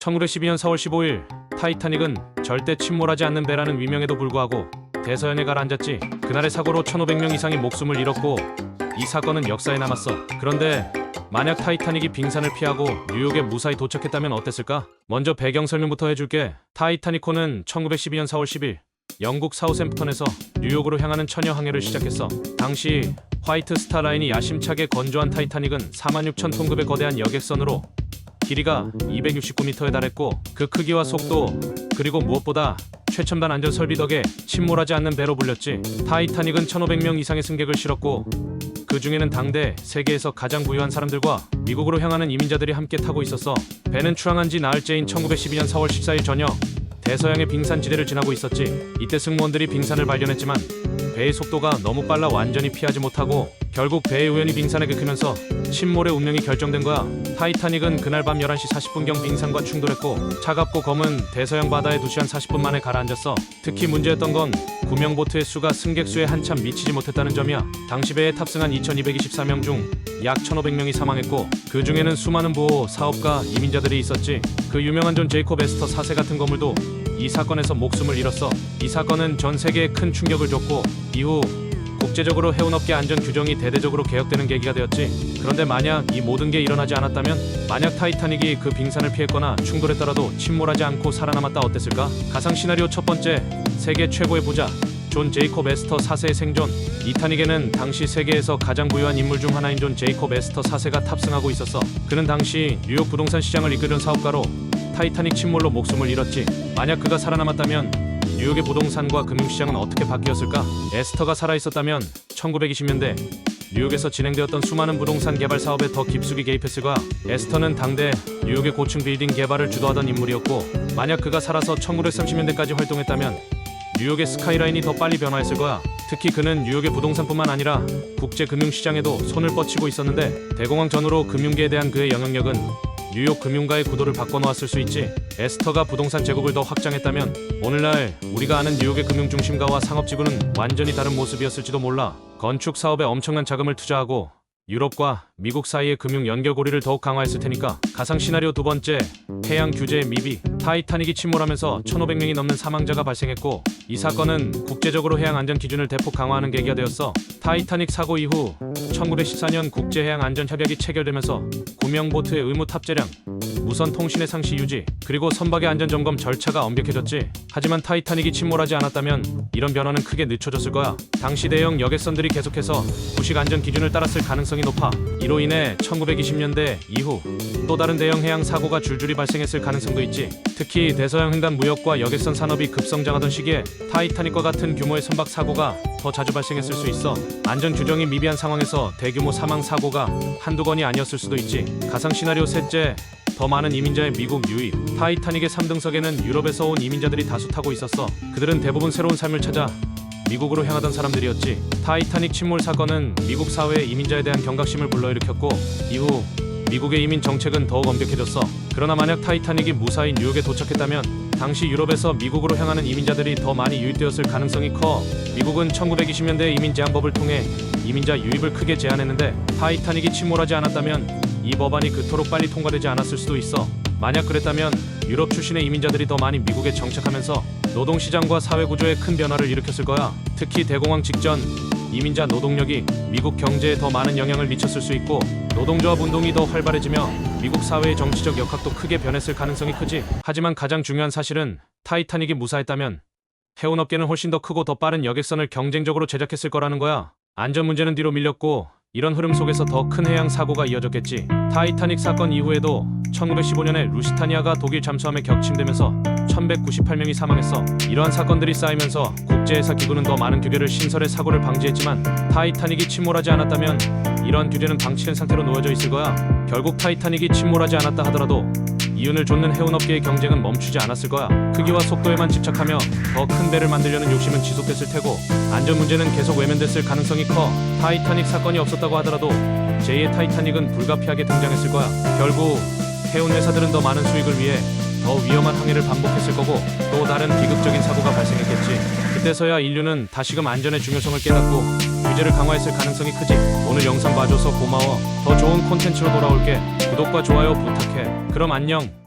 1912년 4월 15일 타이타닉은 절대 침몰하지 않는 배라는 위명에도 불구하고 대서양에 가라앉았지. 그날의 사고로 1,500명 이상이 목숨을 잃었고 이 사건은 역사에 남았어. 그런데 만약 타이타닉이 빙산을 피하고 뉴욕에 무사히 도착했다면 어땠을까? 먼저 배경 설명부터 해줄게. 타이타닉호는 1912년 4월 10일 영국 사우샘프턴에서 뉴욕으로 향하는 처녀 항해를 시작했어. 당시 화이트 스타 라인이 야심차게 건조한 타이타닉은 46,000톤급의 거대한 여객선으로 길이가 269m에 달했고 그 크기와 속도 그리고 무엇보다 최첨단 안전 설비 덕에 침몰하지 않는 배로 불렸지. 타이타닉은 1,500명 이상의 승객을 실었고 그 중에는 당대 세계에서 가장 부유한 사람들과 미국으로 향하는 이민자들이 함께 타고 있었어. 배는 출항한 지 나흘째인 1912년 4월 14일 저녁 대서양의 빙산지대를 지나고 있었지. 이때 승무원들이 빙산을 발견했지만 배의 속도가 너무 빨라 완전히 피하지 못하고 결국 배의 우연히 빙산에 긁히면서 침몰의 운명이 결정된 거야. 타이타닉은 그날 밤 11시 40분경 빙산과 충돌했고 차갑고 검은 대서양 바다에 2시간 40분 만에 가라앉았어. 특히 문제였던 건 구명보트의 수가 승객 수에 한참 미치지 못했다는 점이야. 당시 배에 탑승한 2,224명 중 약 1,500명이 사망했고 그 중에는 수많은 보호, 사업가, 이민자들이 있었지. 그 유명한 존 제이콥 에스터 4세 같은 건물도 이 사건에서 목숨을 잃었어. 이 사건은 전 세계에 큰 충격을 줬고 이후 국제적으로 해운업계 안전 규정이 대대적으로 개혁되는 계기가 되었지. 그런데 만약 이 모든 게 일어나지 않았다면, 만약 타이타닉이 그 빙산을 피했거나 충돌했더라도 침몰하지 않고 살아남았다 어땠을까? 가상 시나리오 첫 번째, 세계 최고의 부자 존 제이콥 에스터 4세의 생존. 이타닉에는 당시 세계에서 가장 부유한 인물 중 하나인 존 제이콥 에스터 4세가 탑승하고 있었어. 그는 당시 뉴욕 부동산 시장을 이끄던 사업가로 타이타닉 침몰로 목숨을 잃었지. 만약 그가 살아남았다면 뉴욕의 부동산과 금융시장은 어떻게 바뀌었을까? 에스터가 살아있었다면 1920년대 뉴욕에서 진행되었던 수많은 부동산 개발 사업에 더 깊숙이 개입했을 거야. 에스터는 당대 뉴욕의 고층 빌딩 개발을 주도하던 인물이었고 만약 그가 살아서 1930년대까지 활동했다면 뉴욕의 스카이라인이 더 빨리 변화했을 거야. 특히 그는 뉴욕의 부동산뿐만 아니라 국제 금융시장에도 손을 뻗치고 있었는데 대공황 전후로 금융계에 대한 그의 영향력은 뉴욕 금융가의 구도를 바꿔놓았을 수 있지. 에스터가 부동산 제국을 더 확장했다면 오늘날 우리가 아는 뉴욕의 금융중심가와 상업지구는 완전히 다른 모습이었을지도 몰라. 건축 사업에 엄청난 자금을 투자하고 유럽과 미국 사이의 금융 연결고리를 더욱 강화했을 테니까. 가상 시나리오 두 번째, 해양 규제의 미비. 타이타닉이 침몰하면서 1,500명이 넘는 사망자가 발생했고 이 사건은 국제적으로 해양 안전 기준을 대폭 강화하는 계기가 되었어. 타이타닉 사고 이후 1914년 국제해양안전협약이 체결되면서 구명보트의 의무 탑재량, 무선 통신의 상시 유지, 그리고 선박의 안전점검 절차가 엄격해졌지. 하지만 타이타닉이 침몰하지 않았다면 이런 변화는 크게 늦춰졌을 거야. 당시 대형 여객선들이 계속해서 구식 안전 기준을 따랐을 가능성이 높아. 이로 인해 1920년대 이후 또 다른 대형 해양 사고가 줄줄이 발생했을 가능성도 있지. 특히 대서양 횡단 무역과 여객선 산업이 급성장하던 시기에 타이타닉과 같은 규모의 선박 사고가 더 자주 발생했을 수 있어. 안전 규정이 미비한 상황에서 대규모 사망 사고가 한두 건이 아니었을 수도 있지. 가상 시나리오 셋째, 더 많은 이민자의 미국 유입. 타이타닉의 3등석에는 유럽에서 온 이민자들이 다수 타고 있었어. 그들은 대부분 새로운 삶을 찾아 미국으로 향하던 사람들이었지. 타이타닉 침몰 사건은 미국 사회의 이민자에 대한 경각심을 불러일으켰고 이후 미국의 이민 정책은 더욱 엄격해졌어. 그러나 만약 타이타닉이 무사히 뉴욕에 도착했다면 당시 유럽에서 미국으로 향하는 이민자들이 더 많이 유입되었을 가능성이 커. 미국은 1920년대 이민 제한법을 통해 이민자 유입을 크게 제한했는데 타이타닉이 침몰하지 않았다면 이 법안이 그토록 빨리 통과되지 않았을 수도 있어. 만약 그랬다면 유럽 출신의 이민자들이 더 많이 미국에 정착하면서 노동시장과 사회구조에 큰 변화를 일으켰을 거야. 특히 대공황 직전 이민자 노동력이 미국 경제에 더 많은 영향을 미쳤을 수 있고 노동조합 운동이 더 활발해지며 미국 사회의 정치적 역학도 크게 변했을 가능성이 크지. 하지만 가장 중요한 사실은 타이타닉이 무사했다면 해운업계는 훨씬 더 크고 더 빠른 여객선을 경쟁적으로 제작했을 거라는 거야. 안전 문제는 뒤로 밀렸고 이런 흐름 속에서 더 큰 해양 사고가 이어졌겠지. 타이타닉 사건 이후에도 1915년에 루시타니아가 독일 잠수함에 격침되면서 1,198명이 사망했어. 이러한 사건들이 쌓이면서 국제해사 기구는 더 많은 규제를 신설해 사고를 방지했지만 타이타닉이 침몰하지 않았다면 이러한 규제는 방치된 상태로 놓여져 있을 거야. 결국 타이타닉이 침몰하지 않았다 하더라도 이윤을 좇는 해운업계의 경쟁은 멈추지 않았을 거야. 크기와 속도에만 집착하며 더 큰 배를 만들려는 욕심은 지속됐을 테고 안전 문제는 계속 외면됐을 가능성이 커. 타이타닉 사건이 없었다고 하더라도 제2의 타이타닉은 불가피하게 등장했을 거야. 결국 해운 회사들은 더 많은 수익을 위해 더 위험한 항해를 반복했을 거고 또 다른 비극적인 사고가 발생했겠지. 그때서야 인류는 다시금 안전의 중요성을 깨닫고 규제를 강화했을 가능성이 크지. 오늘 영상 봐줘서 고마워. 더 좋은 콘텐츠로 돌아올게. 구독과 좋아요 부탁해. 그럼 안녕.